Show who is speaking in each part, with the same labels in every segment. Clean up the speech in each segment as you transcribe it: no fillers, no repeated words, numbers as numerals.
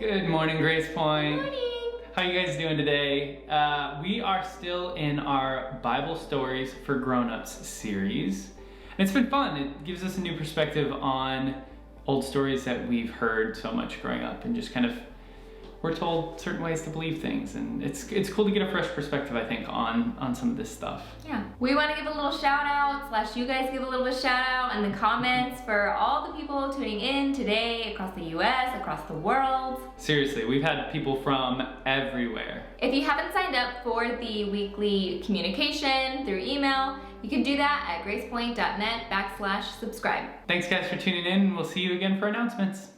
Speaker 1: Good morning, Grace Point.
Speaker 2: Good morning.
Speaker 1: How you guys doing today? We are still in our Bible Stories for Grown-Ups series. And it's been fun. It gives us a new perspective on old stories that we've heard so much growing up, and just kind of we're told certain ways to believe things, and it's cool to get a fresh perspective, I think, on some of this stuff.
Speaker 2: Yeah, we want to give a little shout out, / you guys give a little bit of shout out in the comments for all the people tuning in today across the US, across the world.
Speaker 1: Seriously, we've had people from everywhere.
Speaker 2: If you haven't signed up for the weekly communication through email, you can do that at gracepoint.net/subscribe.
Speaker 1: Thanks guys for tuning in. We'll see you again for announcements.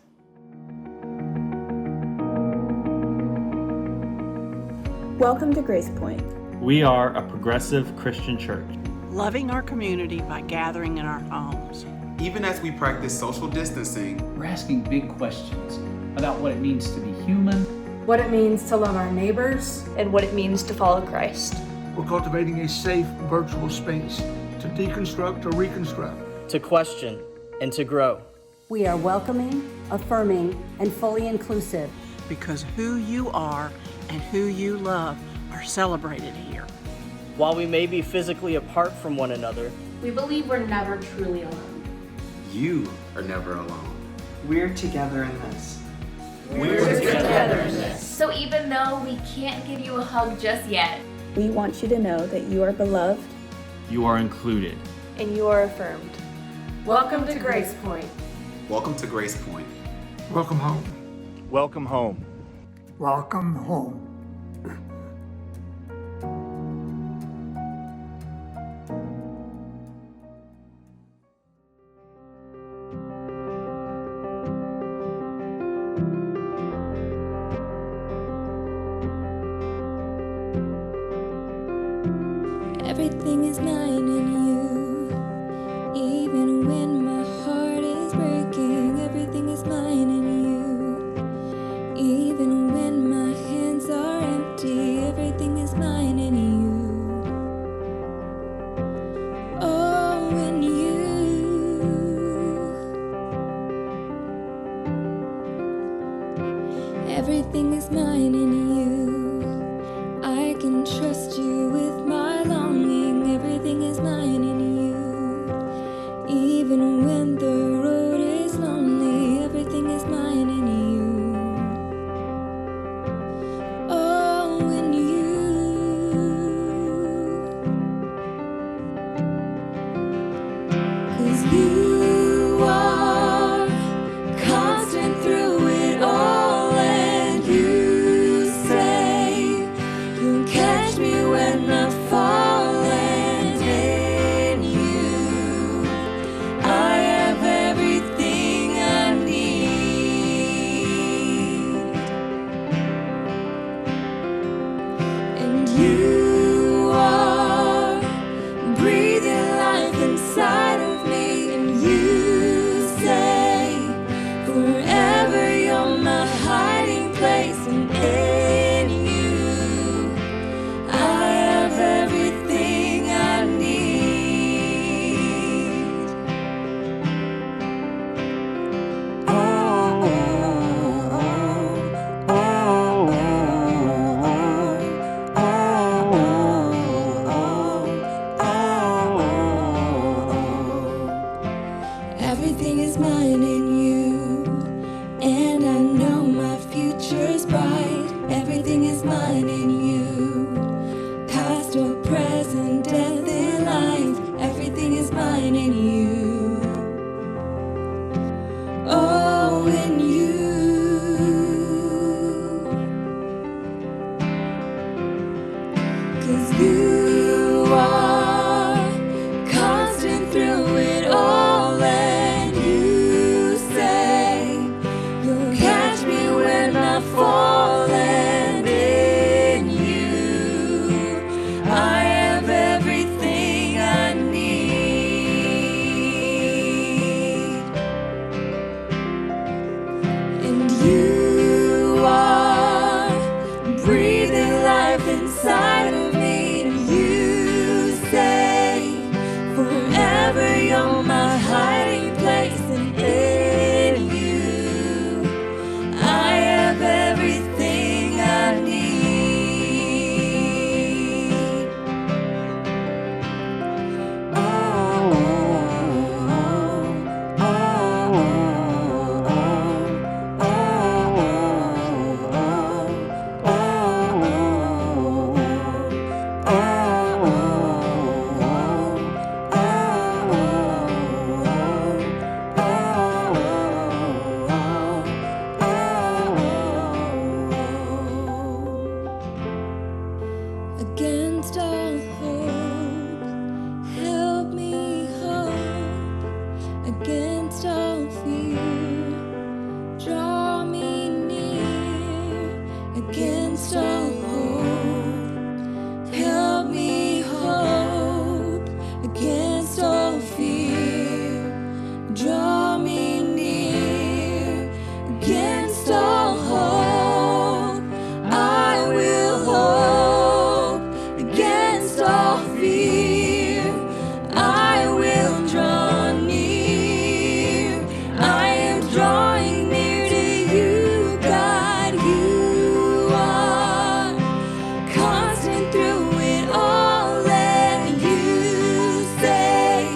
Speaker 3: Welcome to Grace Point.
Speaker 4: We are a progressive Christian church,
Speaker 5: loving our community by gathering in our homes.
Speaker 6: Even as we practice social distancing,
Speaker 7: we're asking big questions about what it means to be human,
Speaker 8: what it means to love our neighbors,
Speaker 9: and what it means to follow Christ.
Speaker 10: We're cultivating a safe virtual space to deconstruct or reconstruct,
Speaker 11: to question and to grow.
Speaker 12: We are welcoming, affirming, and fully inclusive.
Speaker 5: Because who you are and who you love are celebrated here.
Speaker 11: While we may be physically apart from one another,
Speaker 13: we believe we're never truly alone.
Speaker 6: You are never alone.
Speaker 14: We're together in this.
Speaker 2: We're together in this. So even though we can't give you a hug just yet,
Speaker 3: we want you to know that you are beloved.
Speaker 4: You are included.
Speaker 9: and you are affirmed.
Speaker 8: Welcome to Grace Point.
Speaker 6: Welcome to Grace Point.
Speaker 10: Welcome home.
Speaker 4: Welcome home.
Speaker 10: Welcome home.
Speaker 15: Everything is mine in you. Even when my heart is breaking, everything is mine in you. Even when my hands are empty, everything is mine in you. Oh, in you. Everything is mine in you. I can trust you with my longing. Everything is mine in you. Even when the road is lonely, everything is mine in you. Oh, in you. 'Cause you are constant through it all, and you say you'll catch me when I fall, and in you I have everything I need. And you are breathing life inside of me, and you say forever you're my hiding place, and in you I have everything I need. Oh, oh, oh, oh, everything is mine in you, and I know my future's bright. Everything is mine in you, past or present, death and life. Everything is mine in you. Oh, in you. 'Cause you are constant through it all, and you say you'll catch me when I fall, and in you I have everything I need. And you are breathing life inside of me, and you say forever you're my hiding place, and in you I have everything I need. Oh, oh, against all hope, help me hope. Against all fear, draw me near. Against all hope, help me hope. Against all fear, draw me near. Against all hope, I will hope. Against all fear, I will draw near. I am drawing near to you, God. You are constant through it all, and you say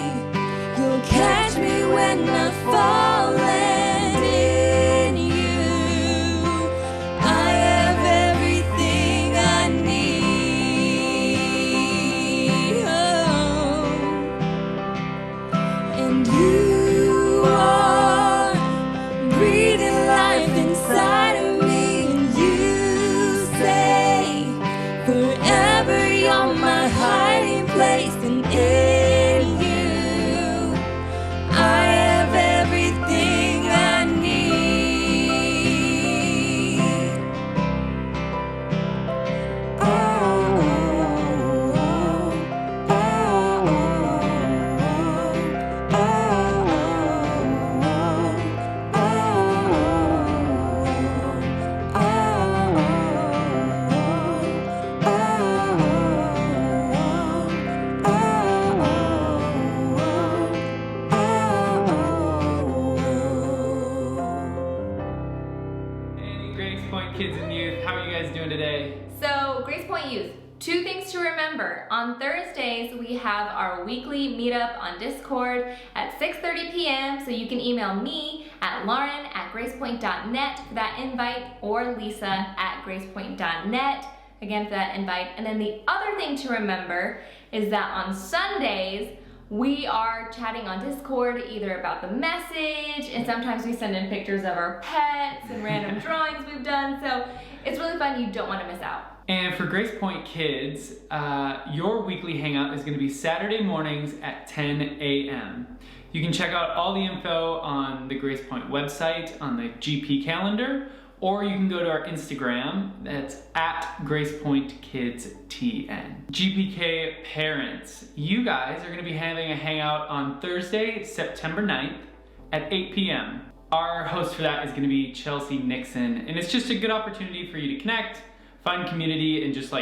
Speaker 15: you'll catch me when I fall, and in you I have everything I need.
Speaker 2: remember, on Thursdays we have our weekly meetup on Discord at 6:30 p.m. So you can email me at lauren@gracepoint.net for that invite, or lisa@gracepoint.net again for that invite. And then the other thing to remember is that on Sundays we are chatting on Discord either about the message, and sometimes we send in pictures of our pets and random drawings we've done. So it's really fun. You don't want to miss out.
Speaker 1: And for Grace Point Kids, your weekly hangout is going to be Saturday mornings at 10 a.m. You can check out all the info on the Grace Point website on the GP calendar, or you can go to our Instagram, that's at GracePointKidsTN. GPK parents, you guys are going to be having a hangout on Thursday, September 9th at 8 p.m. Our host for that is going to be Chelsea Nixon, and it's just a good opportunity for you to connect, find community, and just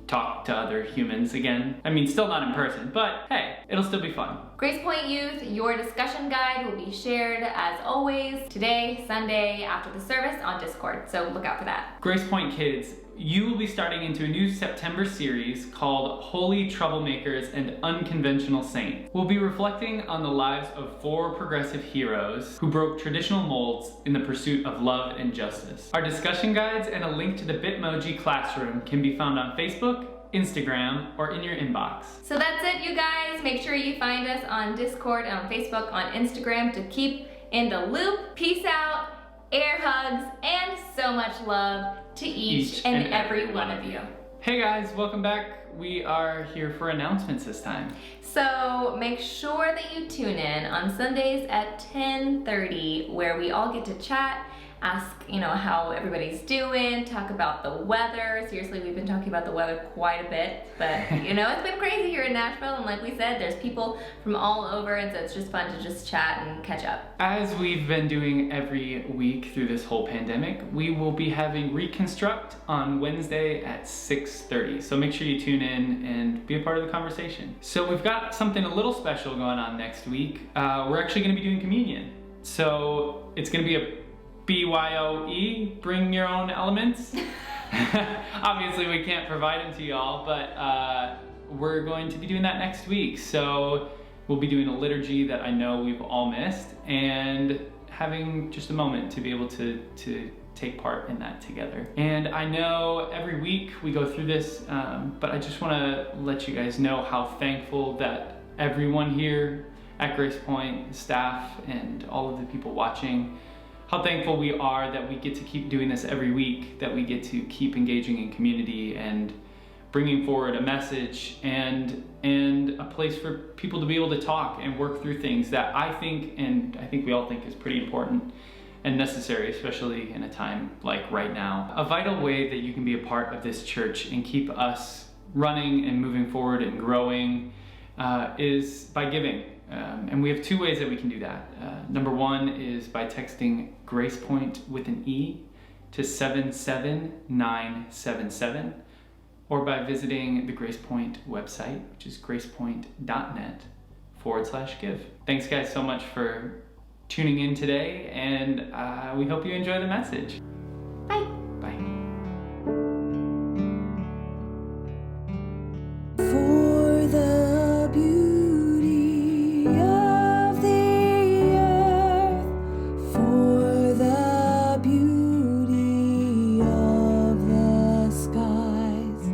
Speaker 1: talk to other humans again. I mean, still not in person, but hey, it'll still be fun.
Speaker 2: Grace Point Youth, your discussion guide will be shared as always today, Sunday, after the service on Discord, so look out for that.
Speaker 1: Grace Point Kids, you will be starting into a new September series called Holy Troublemakers and Unconventional Saints. We'll be reflecting on the lives of 4 progressive heroes who broke traditional molds in the pursuit of love and justice. Our discussion guides and a link to the Bitmoji classroom can be found on Facebook, Instagram, or in your inbox.
Speaker 2: So that's it, you guys. Make sure you find us on Discord and on Facebook, on Instagram to keep in the loop. Peace out, air hugs, and so much love to each and every one of you.
Speaker 1: Hey guys, welcome back. We are here for announcements this time.
Speaker 2: So make sure that you tune in on Sundays at 10:30, where we all get to chat, ask, how everybody's doing, talk about the weather. Seriously, we've been talking about the weather quite a bit, but it's been crazy here in Nashville, and like we said, there's people from all over, and so it's just fun to just chat and catch up.
Speaker 1: As we've been doing every week through this whole pandemic, we will be having Reconstruct on Wednesday at 6:30, so make sure you tune in and be a part of the conversation. So we've got something a little special going on next week. We're actually going to be doing communion. So it's going to be a BYOE, bring your own elements. Obviously we can't provide them to y'all, but we're going to be doing that next week. So we'll be doing a liturgy that I know we've all missed, and having just a moment to be able to take part in that together. And I know every week we go through this, but I just want to let you guys know how thankful that everyone here at Grace Point, staff, and all of the people watching, how thankful we are that we get to keep doing this every week, that we get to keep engaging in community and bringing forward a message and a place for people to be able to talk and work through things that I think we all think is pretty important and necessary, especially in a time like right now. A vital way that you can be a part of this church and keep us running and moving forward and growing is by giving. And we have 2 ways that we can do that. Number 1 is by texting GracePoint with an E to 77977, or by visiting the GracePoint website, which is gracepoint.net/give. Thanks guys so much for tuning in today, and we hope you enjoy the message.
Speaker 2: Bye.
Speaker 1: Bye.
Speaker 15: For the beauty of the earth, for the beauty of the skies,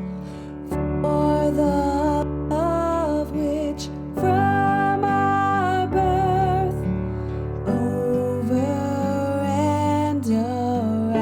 Speaker 15: for the love which from our birth over and around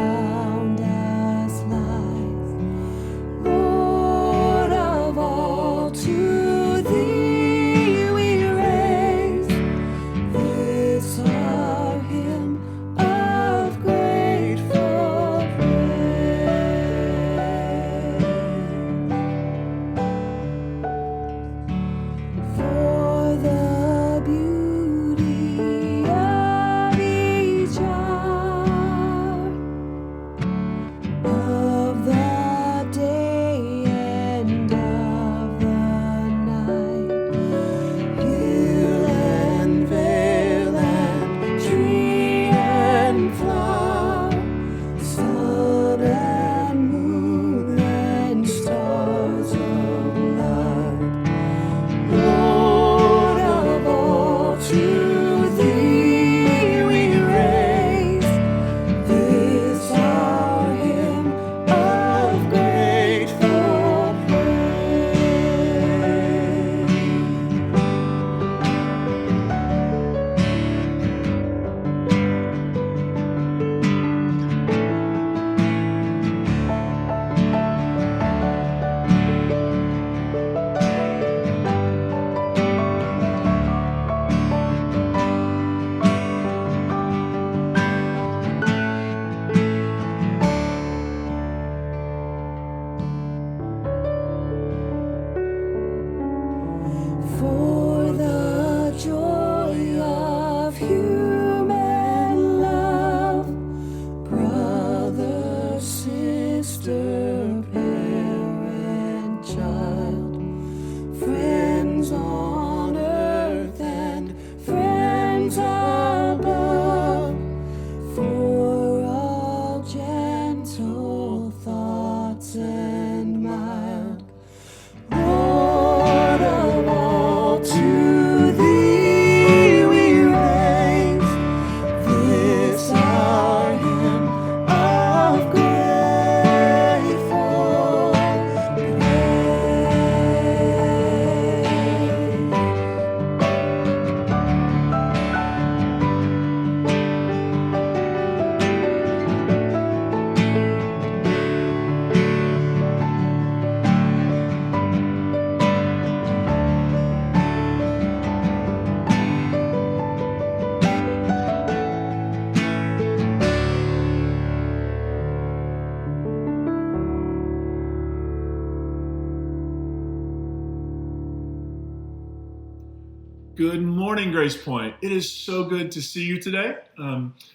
Speaker 16: Good morning, Grace Point. It is so good to see you today,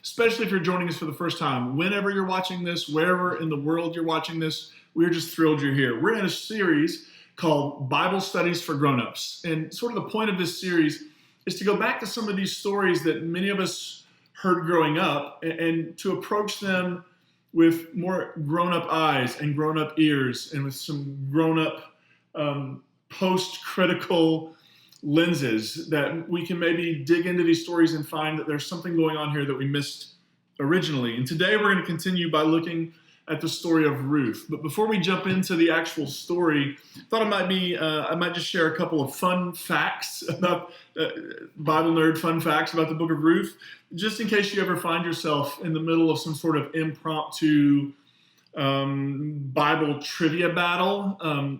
Speaker 16: especially if you're joining us for the first time. Whenever you're watching this, wherever in the world you're watching this, we're just thrilled you're here. We're in a series called Bible Studies for Grown-Ups. And sort of the point of this series is to go back to some of these stories that many of us heard growing up and to approach them with more grown-up eyes and grown-up ears and with some grown-up post-critical lenses that we can maybe dig into these stories and find that there's something going on here that we missed originally. And today we're going to continue by looking at the story of Ruth. But before we jump into the actual story, I thought I might just share a couple of fun facts about Bible nerd fun facts about the book of Ruth, just in case you ever find yourself in the middle of some sort of impromptu Bible trivia battle.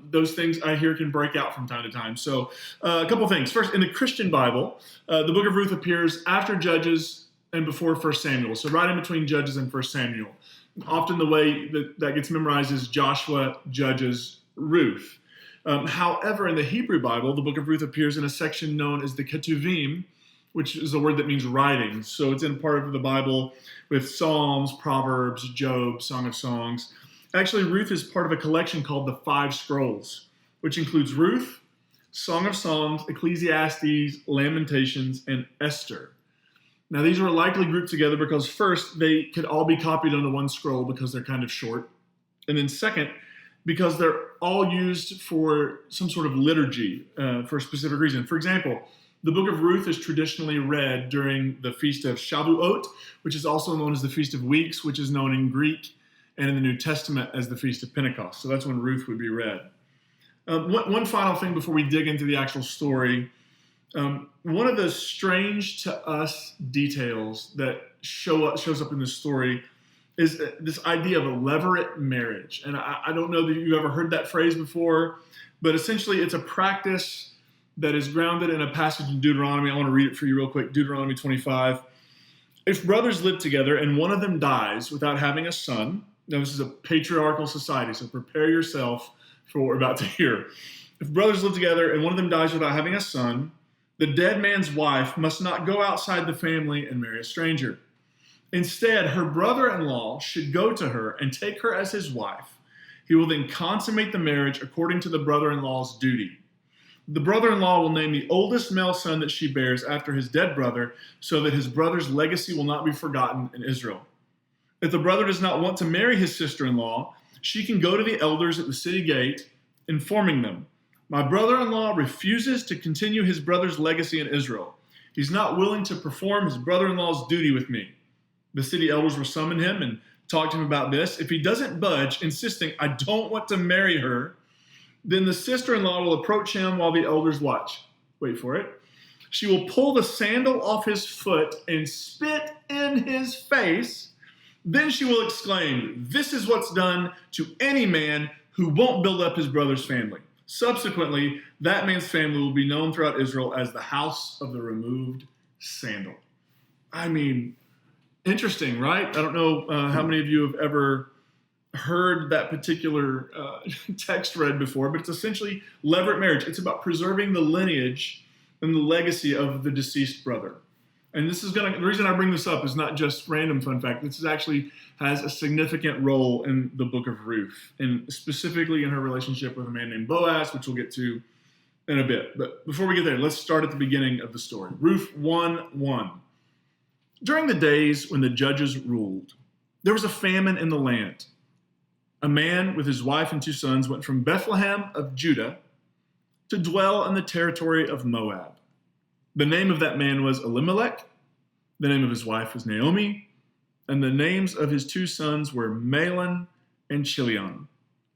Speaker 16: Those things I hear can break out from time to time. So a couple things. First, in the Christian Bible, the book of Ruth appears after Judges and before 1 Samuel. So right in between Judges and 1 Samuel. Often the way that gets memorized is Joshua, Judges, Ruth. However, in the Hebrew Bible, the book of Ruth appears in a section known as the Ketuvim, which is a word that means writing. So it's in part of the Bible with Psalms, Proverbs, Job, Song of Songs. Actually, Ruth is part of a collection called the Five Scrolls, which includes Ruth, Song of Songs, Ecclesiastes, Lamentations, and Esther. Now, these were likely grouped together because first, they could all be copied onto one scroll because they're kind of short. And then second, because they're all used for some sort of liturgy for a specific reason. For example, the book of Ruth is traditionally read during the Feast of Shavuot, which is also known as the Feast of Weeks, which is known in Greek and in the New Testament as the Feast of Pentecost. So that's when Ruth would be read. One final thing before we dig into the actual story. One of the strange to us details that shows up in this story is this idea of a levirate marriage. And I don't know that you've ever heard that phrase before, but essentially it's a practice that is grounded in a passage in Deuteronomy. I want to read it for you real quick. Deuteronomy 25. If brothers live together and one of them dies without having a son, now this is a patriarchal society, so prepare yourself for what we're about to hear. If brothers live together and one of them dies without having a son, the dead man's wife must not go outside the family and marry a stranger. Instead, her brother-in-law should go to her and take her as his wife. He will then consummate the marriage according to the brother-in-law's duty. The brother-in-law will name the oldest male son that she bears after his dead brother, so that his brother's legacy will not be forgotten in Israel. If the brother does not want to marry his sister-in-law, she can go to the elders at the city gate, informing them, "My brother-in-law refuses to continue his brother's legacy in Israel. He's not willing to perform his brother-in-law's duty with me." The city elders will summon him and talk to him about this. If he doesn't budge, insisting, "I don't want to marry her," then the sister-in-law will approach him while the elders watch. Wait for it. She will pull the sandal off his foot and spit in his face. Then she will exclaim, "This is what's done to any man who won't build up his brother's family." Subsequently, that man's family will be known throughout Israel as the house of the removed sandal. I mean, interesting, right? I don't know how many of you have ever heard that particular text read before, but it's essentially levirate marriage. It's about preserving the lineage and the legacy of the deceased brother. And the reason I bring this up is not just random fun fact. This actually has a significant role in the book of Ruth, and specifically in her relationship with a man named Boaz, which we'll get to in a bit. But before we get there, let's start at the beginning of the story. Ruth 1:1. During the days when the judges ruled, there was a famine in the land. A man with his wife and 2 sons went from Bethlehem of Judah to dwell in the territory of Moab. The name of that man was Elimelech, the name of his wife was Naomi, and the names of his 2 sons were Mahlon and Chilion.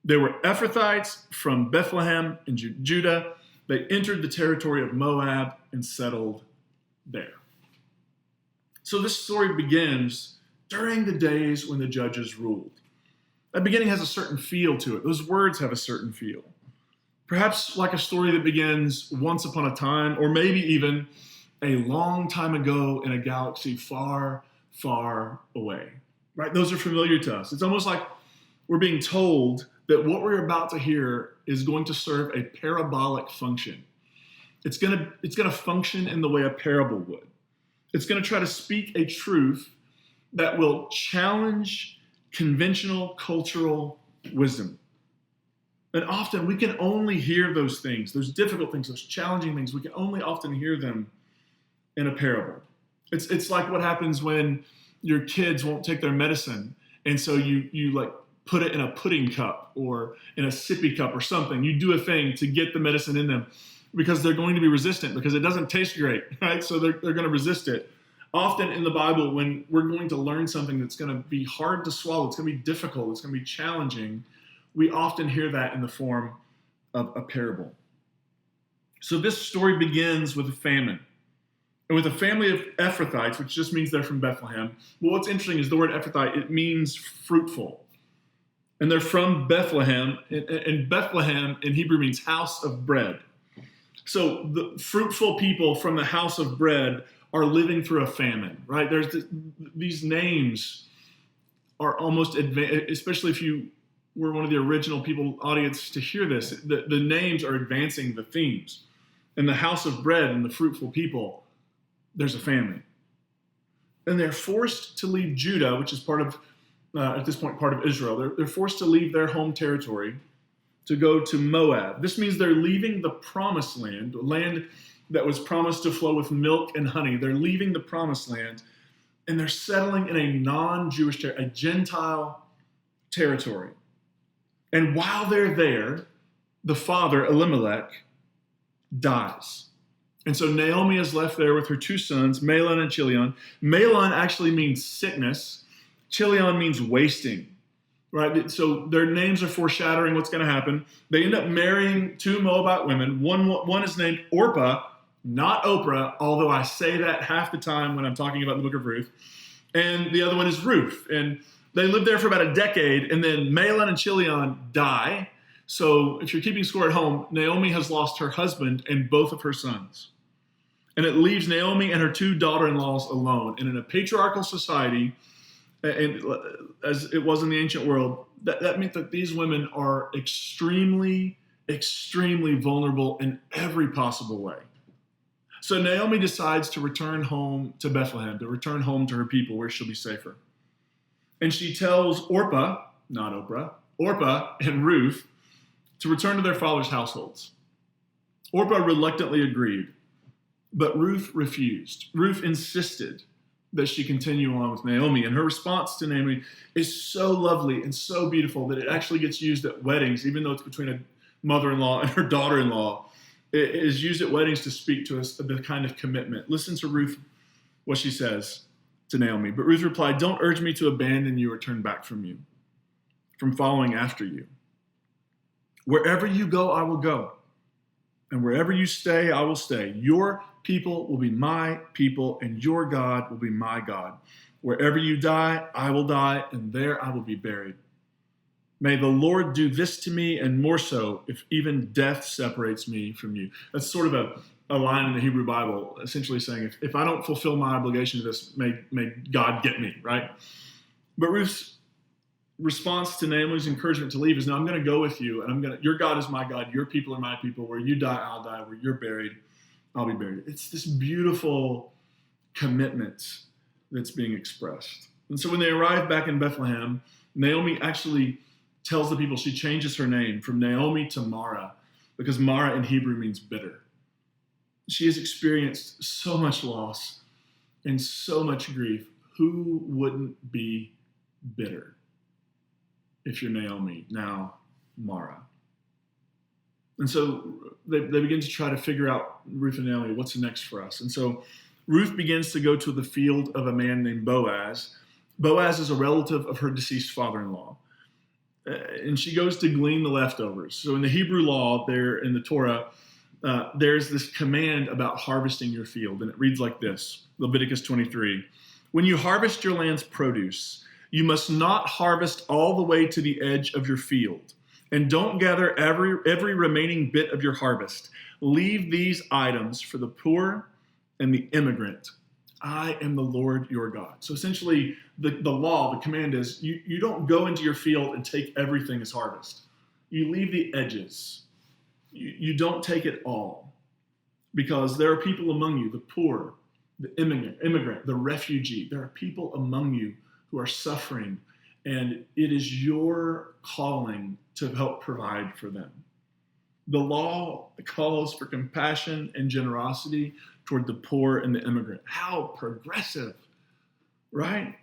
Speaker 16: They were Ephrathites from Bethlehem in Judah. They entered the territory of Moab and settled there. So this story begins during the days when the judges ruled. That beginning has a certain feel to it. Those words have a certain feel. Perhaps like a story that begins once upon a time, or maybe even a long time ago in a galaxy far, far away. Right? Those are familiar to us. It's almost like we're being told that what we're about to hear is going to serve a parabolic function. It's gonna function in the way a parable would. It's gonna try to speak a truth that will challenge conventional cultural wisdom. And often we can only hear those things, those difficult things, those challenging things, we can only often hear them in a parable. It's like what happens when your kids won't take their medicine, and so you like put it in a pudding cup or in a sippy cup or something. You do a thing to get the medicine in them because they're going to be resistant because it doesn't taste great, right? So they're going to resist it. Often in the Bible, when we're going to learn something that's going to be hard to swallow, it's going to be difficult, it's going to be challenging, we often hear that in the form of a parable. So this story begins with a famine. And with a family of Ephrathites, which just means they're from Bethlehem. Well, what's interesting is the word Ephrathite, it means fruitful. And they're from Bethlehem. And Bethlehem in Hebrew means house of bread. So the fruitful people from the house of bread are living through a famine, right? These names are almost advanced, especially if you were one of the original people audience to hear this. The names are advancing the themes. In the house of bread and the fruitful people, there's a famine. And they're forced to leave Judah, which is part of, at this point, part of Israel. They're forced to leave their home territory to go to Moab. This means they're leaving the promised land, a land that was promised to flow with milk and honey. They're leaving the promised land, and they're settling in a non-Jewish territory, a Gentile territory. And while they're there, the father, Elimelech, dies. And so Naomi is left there with her two sons, Mahlon and Chilion. Mahlon actually means sickness. Chilion means wasting, right? So their names are foreshadowing what's going to happen. They end up marrying two Moabite women. One is named Orpah, not Oprah, although I say that half the time when I'm talking about the book of Ruth. And the other one is Ruth. And they lived there for about a decade, and then Mahlon and Chilion die. So if you're keeping score at home, Naomi has lost her husband and both of her sons. And it leaves Naomi and her two daughter-in-laws alone. And in a patriarchal society, and as it was in the ancient world, that meant that these women are extremely, extremely vulnerable in every possible way. So Naomi decides to return home to Bethlehem, to return home to her people where she'll be safer. And she tells Orpah, not Oprah, Orpah and Ruth to return to their father's households. Orpah reluctantly agreed. But Ruth refused. Ruth insisted that she continue on with Naomi. And her response to Naomi is so lovely and so beautiful that it actually gets used at weddings, even though it's between a mother-in-law and her daughter-in-law. It is used at weddings to speak to us of the kind of commitment. Listen to Ruth, what she says to Naomi. But Ruth replied, "Don't urge me to abandon you or turn back from you, from following after you. Wherever you go, I will go. And wherever you stay, I will stay. Your people will be my people, and your God will be my God. Wherever you die, I will die, and there I will be buried. May the Lord do this to me, and more so, if even death separates me from you." That's sort of a line in the Hebrew Bible, essentially saying, if I don't fulfill my obligation to this, may God get me, right? But Ruth's response to Naomi's encouragement to leave is, no, I'm going to go with you, and your God is my God, your people are my people. Where you die, I'll die. Where you're buried, I'll be buried. It's this beautiful commitment that's being expressed. And so when they arrive back in Bethlehem, Naomi actually tells the people, she changes her name from Naomi to Mara, because Mara in Hebrew means bitter. She has experienced so much loss and so much grief. Who wouldn't be bitter if you're Naomi, now Mara? And so they begin to try to figure out, Ruth and Naomi, what's next for us? And so Ruth begins to go to the field of a man named Boaz. Boaz is a relative of her deceased father-in-law. And she goes to glean the leftovers. So in the Hebrew law, there in the Torah, there's this command about harvesting your field. And it reads like this, Leviticus 23. When you harvest your land's produce, you must not harvest all the way to the edge of your field. And don't gather every remaining bit of your harvest. Leave these items for the poor and the immigrant. I am the Lord your God. So essentially, the law, the command is, you don't go into your field and take everything as harvest. You leave the edges. You don't take it all. because there are people among you, the poor, the immigrant, the refugee. There are people among you who are suffering, and it is your calling to help provide for them. The law calls for compassion and generosity toward the poor and the immigrant. How progressive, right?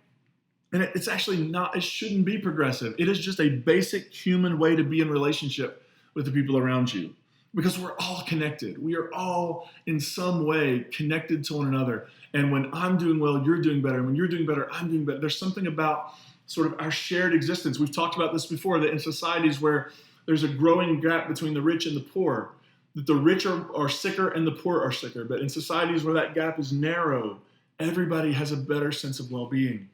Speaker 16: And it's actually not, it shouldn't be progressive. It is just a basic human way to be in relationship with the people around you, because we're all connected. We are all in some way connected to one another. And when I'm doing well, you're doing better. And when you're doing better, I'm doing better. There's something about sort of our shared existence. We've talked about this before, that in societies where there's a growing gap between the rich and the poor, that the rich are sicker and the poor are sicker. But in societies where that gap is narrowed, everybody has a better sense of well-being.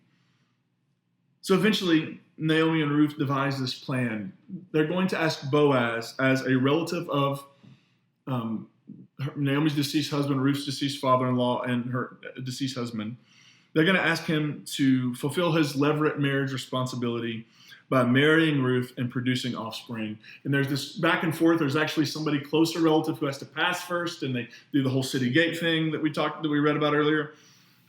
Speaker 16: So eventually, Naomi and Ruth devise this plan. They're going to ask Boaz, as a relative of Naomi's deceased husband, Ruth's deceased father-in-law, and her deceased husband. They're going to ask him to fulfill his levirate marriage responsibility by marrying Ruth and producing offspring. And there's this back and forth. There's actually somebody closer relative who has to pass first, and they do the whole city gate thing that we read about earlier.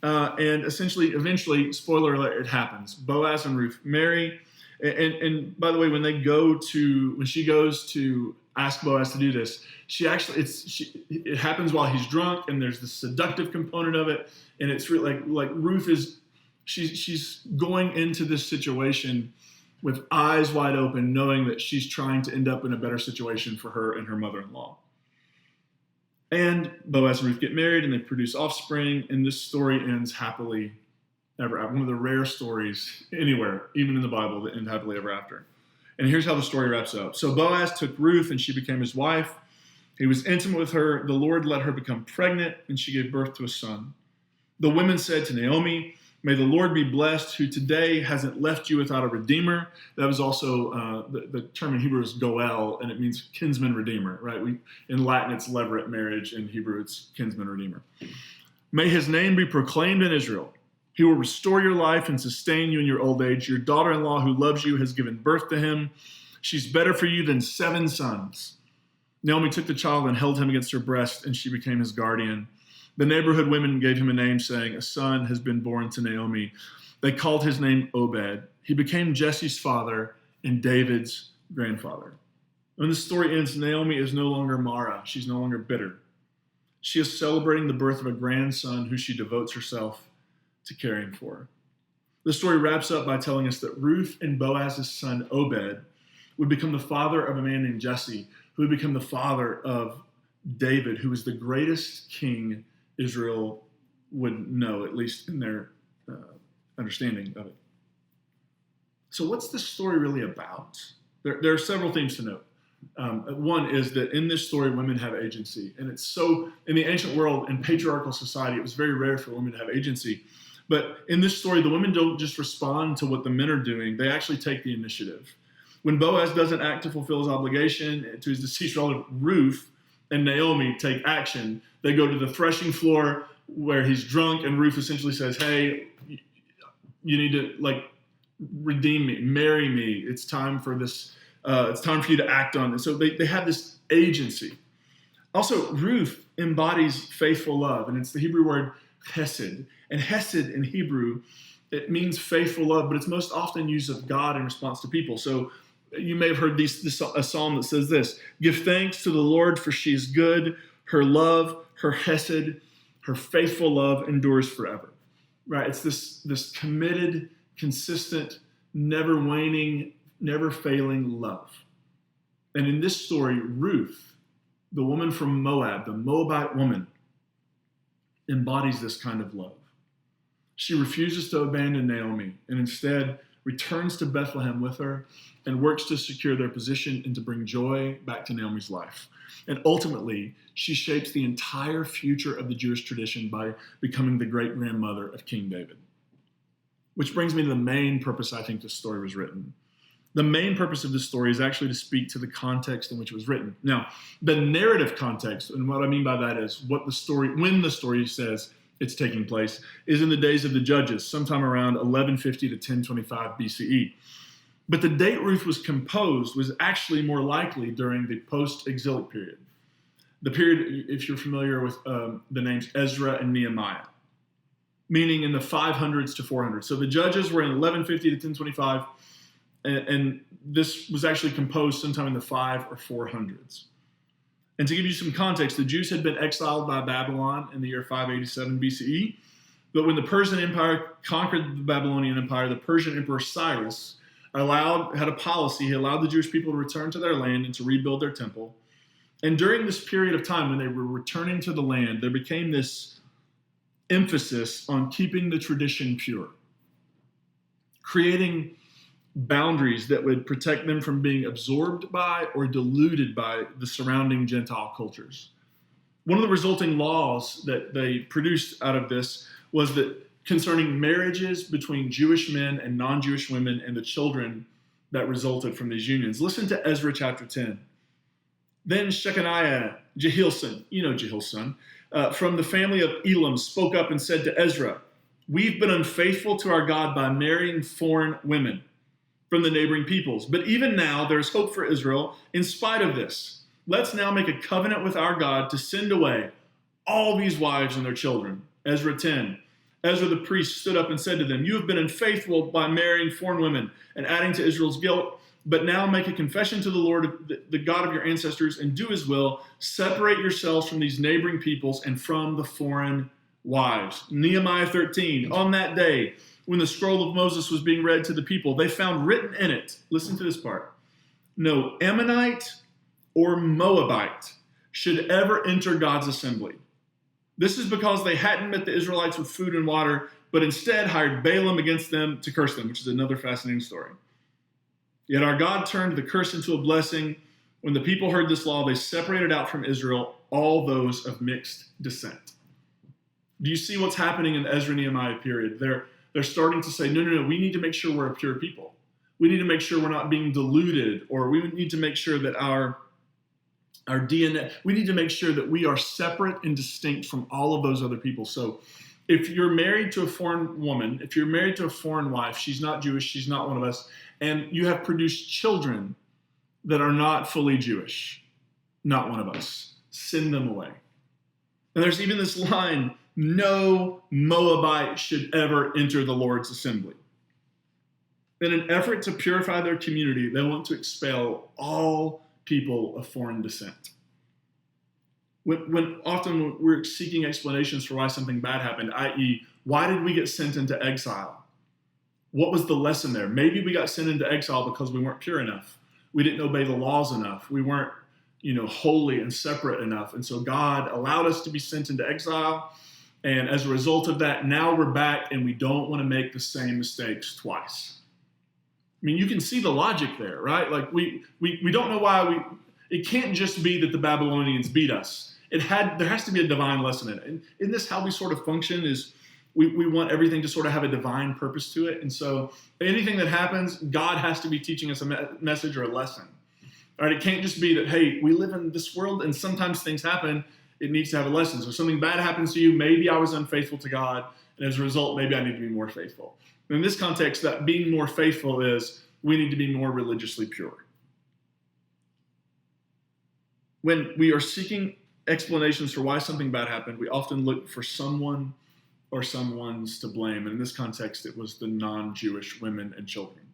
Speaker 16: And essentially, eventually, spoiler alert, it happens. Boaz and Ruth marry. And by the way, when she goes to ask Boaz to do this, it happens while he's drunk, and there's the seductive component of it. And it's really like Ruth she's going into this situation with eyes wide open, knowing that she's trying to end up in a better situation for her and her mother-in-law. And Boaz and Ruth get married, and they produce offspring, and this story ends happily ever after. One of the rare stories anywhere, even in the Bible, that end happily ever after. And here's how the story wraps up. So Boaz took Ruth, and she became his wife. He was intimate with her. The Lord let her become pregnant, and she gave birth to a son. The women said to Naomi, "May the Lord be blessed, who today hasn't left you without a redeemer." That was also, the term in Hebrew is goel, and it means kinsman redeemer, right? In Latin, it's levirate marriage. In Hebrew, it's kinsman redeemer. "May his name be proclaimed in Israel. He will restore your life and sustain you in your old age. Your daughter-in-law who loves you has given birth to him. She's better for you than 7 sons. Naomi took the child and held him against her breast, and she became his guardian. The neighborhood women gave him a name, saying, 'A son has been born to Naomi.' They called his name Obed. He became Jesse's father and David's grandfather." When the story ends, Naomi is no longer Mara. She's no longer bitter. She is celebrating the birth of a grandson who she devotes herself to caring for. The story wraps up by telling us that Ruth and Boaz's son Obed would become the father of a man named Jesse, who would become the father of David, who was the greatest king Israel would know, at least in their understanding of it. So what's this story really about? There are several things to note. One is that in this story, women have agency. And it's so, in the ancient world, in patriarchal society, it was very rare for women to have agency. But in this story, the women don't just respond to what the men are doing. They actually take the initiative. When Boaz doesn't act to fulfill his obligation to his deceased relative, Ruth and Naomi take action. They go to the threshing floor where he's drunk, and Ruth essentially says, "Hey, you need to redeem me, marry me. It's time for this. It's time for you to act on this." So they have this agency. Also, Ruth embodies faithful love, and it's the Hebrew word hesed. And hesed in Hebrew, it means faithful love, but it's most often used of God in response to people. So you may have heard a psalm that says this: "Give thanks to the Lord, for she is good. Her love, her hesed, her faithful love endures forever." Right? It's this committed, consistent, never waning, never failing love. And in this story, Ruth, the woman from Moab, the Moabite woman, embodies this kind of love. She refuses to abandon Naomi and instead returns to Bethlehem with her and works to secure their position and to bring joy back to Naomi's life. And ultimately, she shapes the entire future of the Jewish tradition by becoming the great-grandmother of King David. Which brings me to the main purpose I think this story was written. The main purpose of this story is actually to speak to the context in which it was written. Now, the narrative context, and what I mean by that is when the story says it's taking place, is in the days of the Judges, sometime around 1150 to 1025 BCE. But the date Ruth was composed was actually more likely during the post-exilic period. the period, if you're familiar with the names Ezra and Nehemiah, meaning in the 500s to 400s. So the Judges were in 1150 to 1025, and this was actually composed sometime in the 5 or 400s. And to give you some context, the Jews had been exiled by Babylon in the year 587 BCE, but when the Persian Empire conquered the Babylonian Empire, the Persian Emperor Cyrus had a policy. He allowed the Jewish people to return to their land and to rebuild their temple. And during this period of time when they were returning to the land, there became this emphasis on keeping the tradition pure, creating boundaries that would protect them from being absorbed by or diluted by the surrounding Gentile cultures. One of the resulting laws that they produced out of this was that concerning marriages between Jewish men and non-Jewish women and the children that resulted from these unions. Listen to Ezra chapter 10. Then Shechaniah, Jehiel's son, from the family of Elam spoke up and said to Ezra, "We've been unfaithful to our God by marrying foreign women from the neighboring peoples. But even now there is hope for Israel in spite of this. Let's now make a covenant with our God to send away all these wives and their children." Ezra 10. Ezra the priest stood up and said to them, "You have been unfaithful by marrying foreign women and adding to Israel's guilt. But now make a confession to the Lord, the God of your ancestors, and do his will. Separate yourselves from these neighboring peoples and from the foreign wives." Nehemiah 13. On that day, when the scroll of Moses was being read to the people, they found written in it, listen to this part, "No Ammonite or Moabite should ever enter God's assembly. This is because they hadn't met the Israelites with food and water, but instead hired Balaam against them to curse them," which is another fascinating story. "Yet our God turned the curse into a blessing. When the people heard this law, they separated out from Israel all those of mixed descent." Do you see what's happening in the Ezra-Nehemiah period? They're starting to say, no, we need to make sure we're a pure people. We need to make sure we're not being diluted, or we need to make sure that our DNA, we need to make sure that we are separate and distinct from all of those other people. So if you're married to a foreign woman, if you're married to a foreign wife, she's not Jewish, she's not one of us, and you have produced children that are not fully Jewish, not one of us, send them away. And there's even this line, "No Moabite should ever enter the Lord's assembly." In an effort to purify their community, they want to expel all people of foreign descent. When often we're seeking explanations for why something bad happened, i.e., why did we get sent into exile? What was the lesson there? Maybe we got sent into exile because we weren't pure enough. We didn't obey the laws enough. We weren't, holy and separate enough. And so God allowed us to be sent into exile. And as a result of that, now we're back and we don't want to make the same mistakes twice. I mean, you can see the logic there, right? Like we don't know why it can't just be that the Babylonians beat us. There has to be a divine lesson in it. And isn't this how we sort of function is we want everything to sort of have a divine purpose to it. And so anything that happens, God has to be teaching us a message or a lesson. All right, it can't just be that, hey, we live in this world and sometimes things happen. It needs to have a lesson. So something bad happens to you, maybe I was unfaithful to God, and as a result, maybe I need to be more faithful. In this context, that being more faithful is we need to be more religiously pure. When we are seeking explanations for why something bad happened, we often look for someone or someone's to blame. And in this context, it was the non-Jewish women and children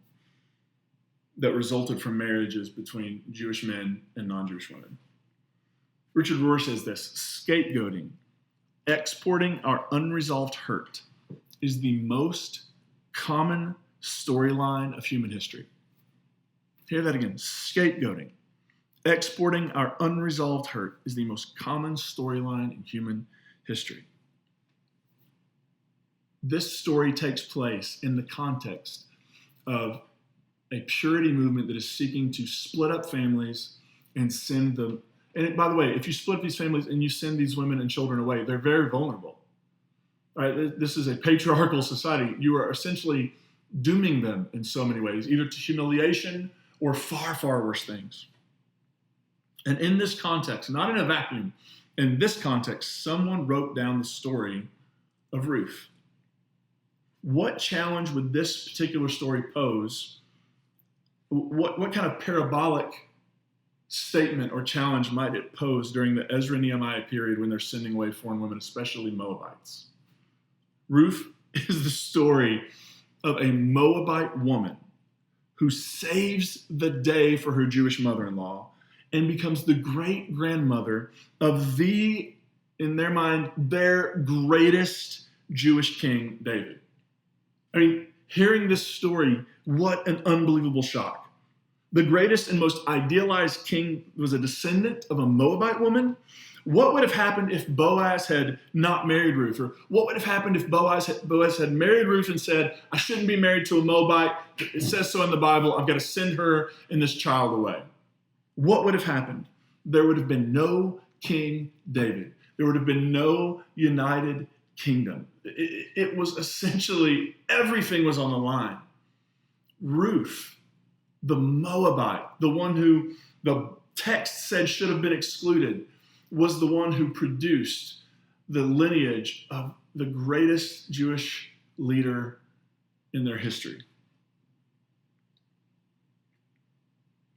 Speaker 16: that resulted from marriages between Jewish men and non-Jewish women. Richard Rohr says this: scapegoating, exporting our unresolved hurt, is the most common storyline of human history. Hear that again. Scapegoating, exporting our unresolved hurt, is the most common storyline in human history. This story takes place in the context of a purity movement that is seeking to split up families and send them. And by the way, if you split up these families and you send these women and children away, they're very vulnerable. All right, this is a patriarchal society. You are essentially dooming them in so many ways, either to humiliation or far, far worse things. And in this context, not in a vacuum, in this context, someone wrote down the story of Ruth. What challenge would this particular story pose? What kind of parabolic statement or challenge might it pose during the Ezra-Nehemiah period when they're sending away foreign women, especially Moabites? Ruth is the story of a Moabite woman who saves the day for her Jewish mother-in-law and becomes the great-grandmother of in their mind, their greatest Jewish king, David. I mean, hearing this story, what an unbelievable shock. The greatest and most idealized king was a descendant of a Moabite woman. What would have happened if Boaz had not married Ruth? Or what would have happened if Boaz had married Ruth and said, I shouldn't be married to a Moabite. It says so in the Bible. I've got to send her and this child away. What would have happened? There would have been no King David. There would have been no united kingdom. It was essentially, everything was on the line. Ruth, the Moabite, the one who the text said should have been excluded, was the one who produced the lineage of the greatest Jewish leader in their history.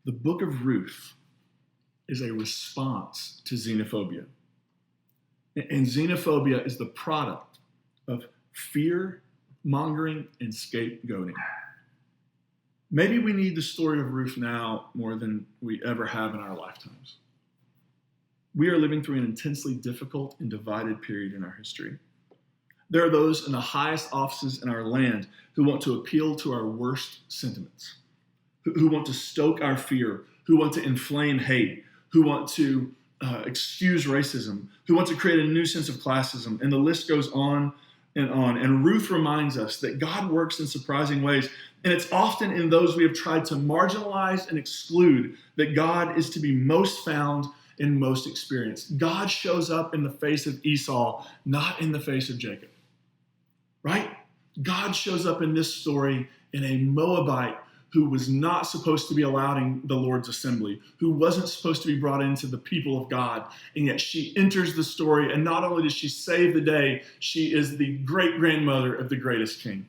Speaker 16: The book of Ruth is a response to xenophobia. And xenophobia is the product of fear, mongering, and scapegoating. Maybe we need the story of Ruth now more than we ever have in our lifetimes. We are living through an intensely difficult and divided period in our history. There are those in the highest offices in our land who want to appeal to our worst sentiments, who want to stoke our fear, who want to inflame hate, who want to excuse racism, who want to create a new sense of classism, and the list goes on and on. And Ruth reminds us that God works in surprising ways, and it's often in those we have tried to marginalize and exclude that God is to be most found and most experienced. God shows up in the face of Esau, not in the face of Jacob. Right? God shows up in this story in a Moabite who was not supposed to be allowed in the Lord's assembly, who wasn't supposed to be brought into the people of God, and yet she enters the story, and not only does she save the day, she is the great-grandmother of the greatest king.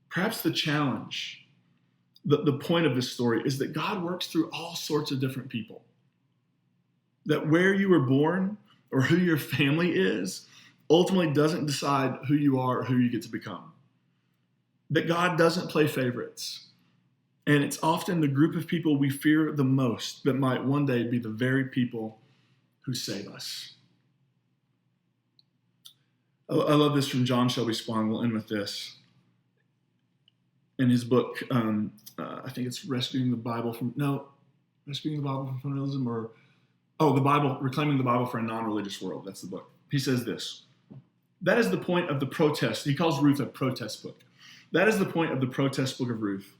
Speaker 16: Perhaps the challenge, the point of this story is that God works through all sorts of different people. That where you were born or who your family is ultimately doesn't decide who you are or who you get to become. That God doesn't play favorites. And it's often the group of people we fear the most that might one day be the very people who save us. I love this from John Shelby Spong. We'll end with this. In his book, I think it's Reclaiming the Bible from Fundamentalism, or Reclaiming the Bible for a Non-Religious World. That's the book. He says this: that is the point of the protest. He calls Ruth a protest book. That is the point of the protest book of Ruth.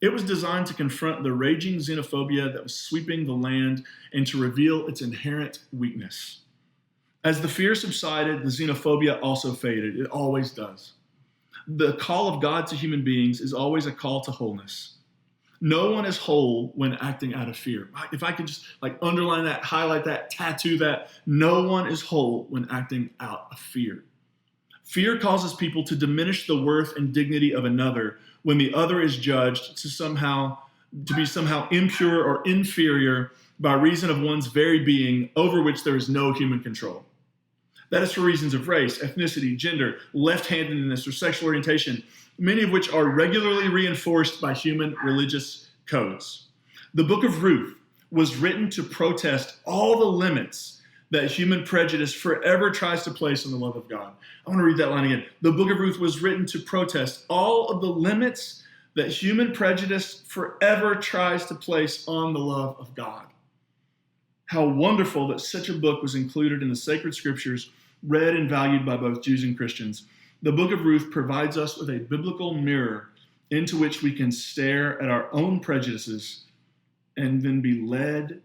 Speaker 16: It was designed to confront the raging xenophobia that was sweeping the land and to reveal its inherent weakness. As the fear subsided, the xenophobia also faded. It always does. The call of God to human beings is always a call to wholeness. No one is whole when acting out of fear. If I could just underline that, highlight that, tattoo that, no one is whole when acting out of fear. Fear causes people to diminish the worth and dignity of another when the other is judged to be somehow impure or inferior by reason of one's very being over which there is no human control. That is for reasons of race, ethnicity, gender, left-handedness, or sexual orientation, many of which are regularly reinforced by human religious codes. The book of Ruth was written to protest all the limits that human prejudice forever tries to place on the love of God. I want to read that line again. The book of Ruth was written to protest all of the limits that human prejudice forever tries to place on the love of God. How wonderful that such a book was included in the sacred scriptures, read and valued by both Jews and Christians. The book of Ruth provides us with a biblical mirror into which we can stare at our own prejudices and then be led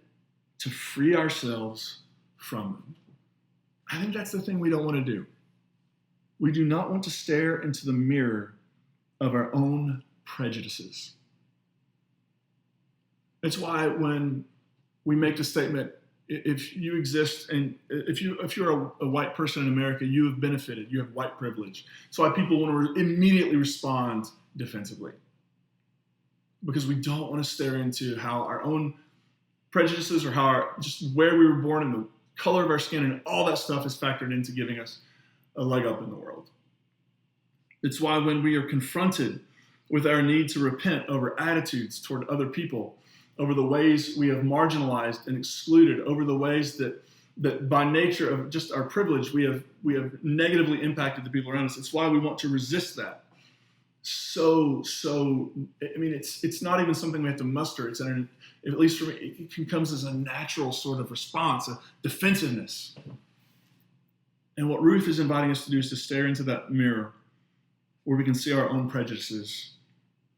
Speaker 16: to free ourselves from them. I think that's the thing we don't want to do. We do not want to stare into the mirror of our own prejudices. It's why when we make the statement, if you exist and if you're a white person in America, you have benefited, you have white privilege. That's why people want to immediately respond defensively. because we don't want to stare into how our own prejudices or how just where we were born and the color of our skin and all that stuff is factored into giving us a leg up in the world. It's why when we are confronted with our need to repent over attitudes toward other people, over the ways we have marginalized and excluded, over the ways that by nature of just our privilege, we have negatively impacted the people around us. It's why we want to resist that. So, I mean, it's not even something we have to muster. It's at least for me, it comes as a natural sort of response, a defensiveness. And what Ruth is inviting us to do is to stare into that mirror where we can see our own prejudices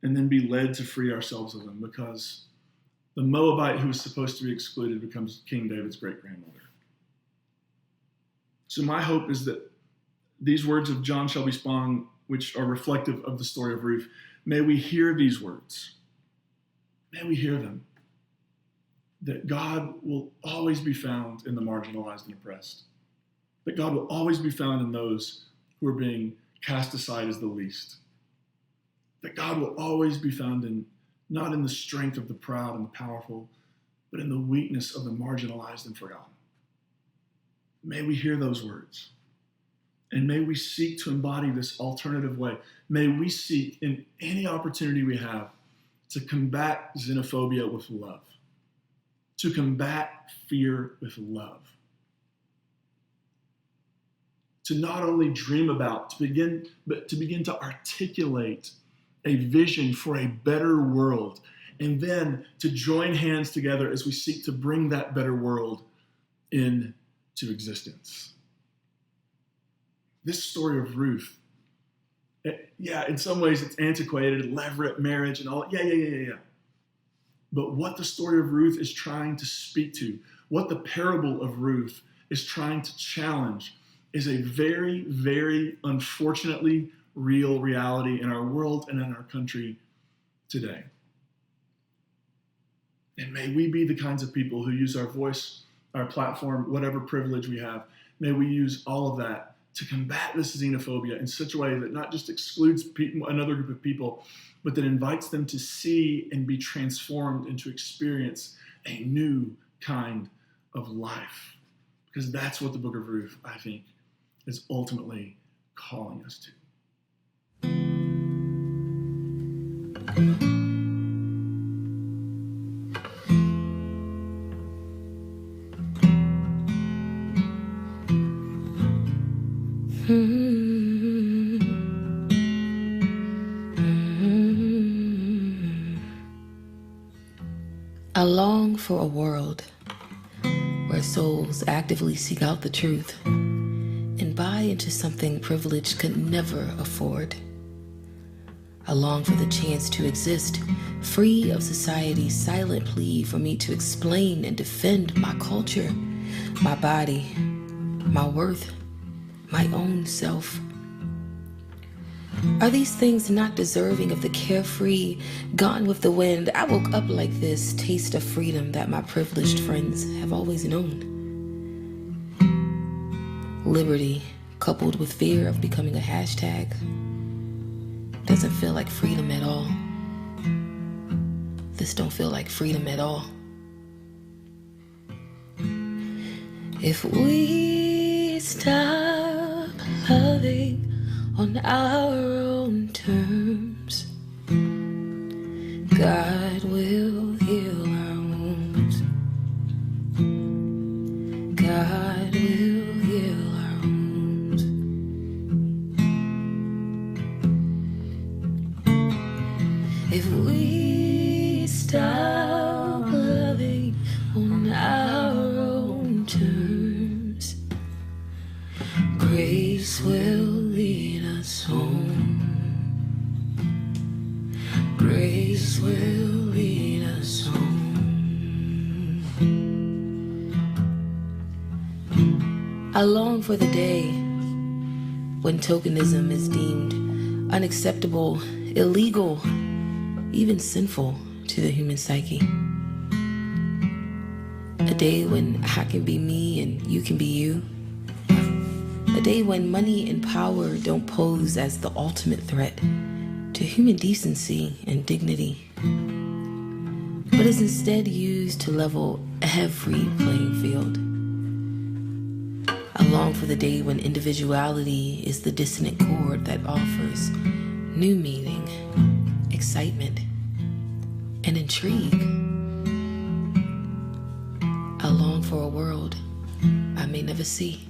Speaker 16: and then be led to free ourselves of them, because the Moabite who was supposed to be excluded becomes King David's great-grandmother. So my hope is that these words of John Shelby Spong, which are reflective of the story of Ruth, may we hear these words. May we hear them. That God will always be found in the marginalized and oppressed. That God will always be found in those who are being cast aside as the least. That God will always be found in, not in the strength of the proud and the powerful, but in the weakness of the marginalized and forgotten. May we hear those words. And may we seek to embody this alternative way. May we seek in any opportunity we have to combat xenophobia with love, to combat fear with love, to not only dream about, but to begin to articulate a vision for a better world, and then to join hands together as we seek to bring that better world into existence. This story of Ruth, in some ways it's antiquated, levirate marriage and all, yeah. But what the story of Ruth is trying to speak to, what the parable of Ruth is trying to challenge, is a very, very unfortunately real reality in our world and in our country today. And may we be the kinds of people who use our voice, our platform, whatever privilege we have, may we use all of that to combat this xenophobia in such a way that not just excludes another group of people, but that invites them to see and be transformed and to experience a new kind of life. Because that's what the book of Ruth, I think, is ultimately calling us to.
Speaker 17: I long for a world where souls actively seek out the truth and buy into something privilege could never afford. I long for the chance to exist free of society's silent plea for me to explain and defend my culture, my body, my worth, my own self. Are these things not deserving of the carefree, gone with the wind, I woke up like this taste of freedom that my privileged friends have always known? Liberty, coupled with fear of becoming a hashtag, doesn't feel like freedom at all. This don't feel like freedom at all. If we stop loving on our own terms, God will heal our wounds. God will heal our wounds. If we stop loving on our own terms, grace will lead us home. Grace will lead us home. I long for the day when tokenism is deemed unacceptable, illegal, even sinful to the human psyche. A day when I can be me and you can be you. A day when money and power don't pose as the ultimate threat to human decency and dignity. but is instead used to level every playing field. I long for the day when individuality is the dissonant chord that offers new meaning, excitement, and intrigue. I long for a world I may never see.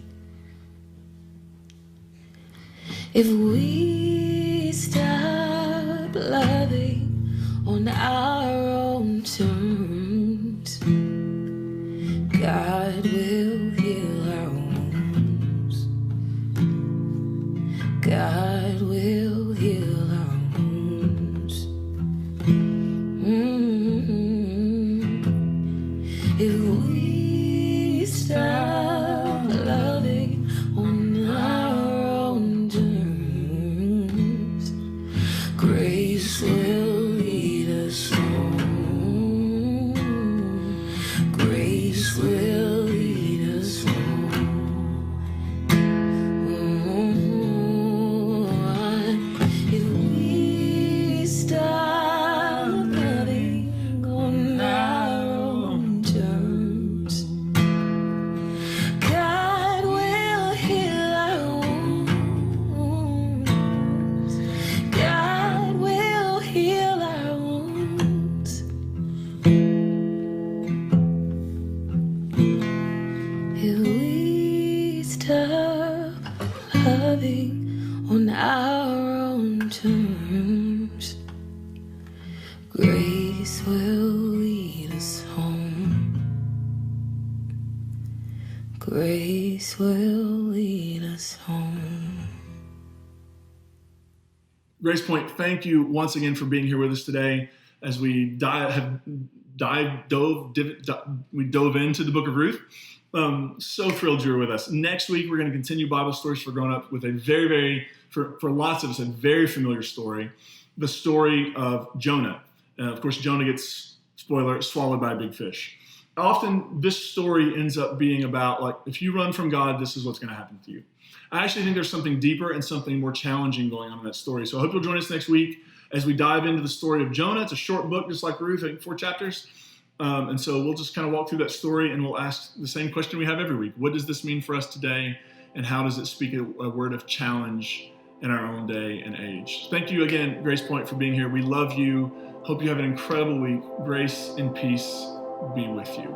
Speaker 17: If we stop loving on our own terms, God will heal our wounds. God will heal our wounds. If we stop loving on our own terms, grace will lead us home. Grace will lead us home. If we stop loving on our own terms, God will heal our wounds. God will heal our wounds. If we stop loving on our own terms, grace will lead us home. Grace will lead us home.
Speaker 16: Grace Point, thank you once again for being here with us today as we dove into the book of Ruth. So thrilled you're with us. Next week, we're going to continue Bible Stories for Grown-Ups with a for lots of us, a very familiar story, the story of Jonah. Of course, Jonah gets, spoiler, swallowed by a big fish. Often, this story ends up being about, like, if you run from God, this is what's going to happen to you. I actually think there's something deeper and something more challenging going on in that story. So I hope you'll join us next week as we dive into the story of Jonah. It's a short book, just like Ruth, I think 4 chapters. And so we'll just kind of walk through that story and we'll ask the same question we have every week. What does this mean for us today? And how does it speak a word of challenge in our own day and age? Thank you again, Grace Point, for being here. We love you. Hope you have an incredible week. Grace and peace be with you.